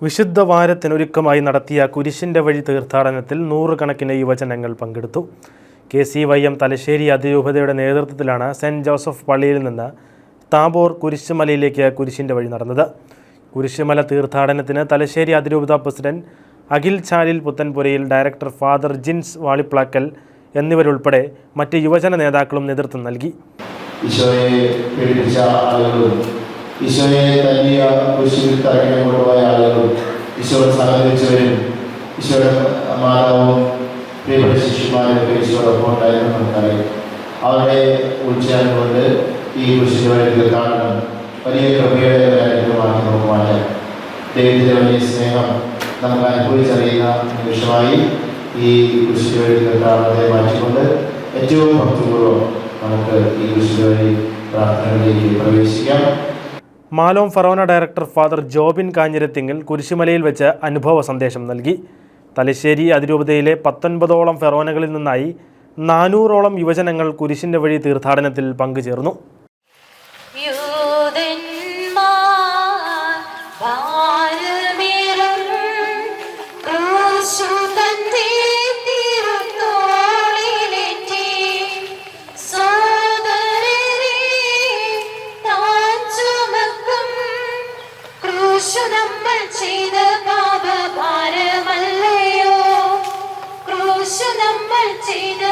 വിശുദ്ധ വാരത്തിനൊരുക്കമായി നടത്തിയ കുരിശിൻ്റെ വഴി തീർത്ഥാടനത്തിൽ നൂറുകണക്കിന് യുവജനങ്ങൾ പങ്കെടുത്തു. KCYM തലശ്ശേരി അതിരൂപതയുടെ നേതൃത്വത്തിലാണ് സെൻറ്റ് ജോസഫ് പള്ളിയിൽ നിന്ന് താബോർ കുരിശുമലയിലേക്ക് കുരിശിൻ്റെ വഴി നടന്നത്. കുരിശുമല തീർത്ഥാടനത്തിന് തലശ്ശേരി അതിരൂപത president Akhil Chalil Puthenpurayil, director father Jins Valiplackal എന്നിവരുൾപ്പെടെ മറ്റ് യുവജന നേതാക്കളും നേതൃത്വം നൽകി. ഈശോയെ തല്ലിയ കുരിശിൽ തറയ്ക്കാൻ കൊണ്ടുപോയ ആളുകളും ഈശോയെ സഹകരിച്ചവരും ഈശോയുടെ മാതാവും പ്രിയപ്പെട്ട ശിഷ്യന്മാരൊക്കെ ഈശോടൊപ്പം ഉണ്ടായിരുന്നു നമുക്കറിയാം. അവരുടെ ഉച്ചയാകൊണ്ട് ഈ കുരിശിൻ്റെ വഴി തീർത്ഥാടനം വലിയ കൃപയുടെ അനുഗ്രഹമാക്കി നമുക്ക് മാറ്റാം. ദൈവത്തിൻ്റെ വലിയ സ്നേഹം നമുക്ക് അനുഭവിച്ചറിയുന്ന നിമിഷമായി ഈ കുരിശിൻ്റെ വഴി തീർത്ഥാടനത്തെ മാറ്റിക്കൊണ്ട് ഏറ്റവും ഭക്തിപൂർവ്വം നമുക്ക് ഈ കുരിശിൻ്റെ വഴി പ്രാർത്ഥനകളിലേക്ക് പ്രവേശിക്കാം. മാലോം ഫറോന ഡയറക്ടർ ഫാദർ ജോബിൻ കാഞ്ഞിരത്തിങ്ങൽ കുരിശുമലയിൽ വെച്ച് അനുഭവ സന്ദേശം നൽകി. തലശ്ശേരി അതിരൂപതയിലെ 19ഓളം ഫെറോനകളിൽ നിന്നായി 400ഓളം യുവജനങ്ങൾ കുരിശിൻ്റെ വഴി തീർത്ഥാടനത്തിൽ പങ്കുചേർന്നു. നമ്മൾ ചെയ്ത പാപഭാരമല്ലയോ, ക്രൂശ് നമ്മൾ ചെയ്ത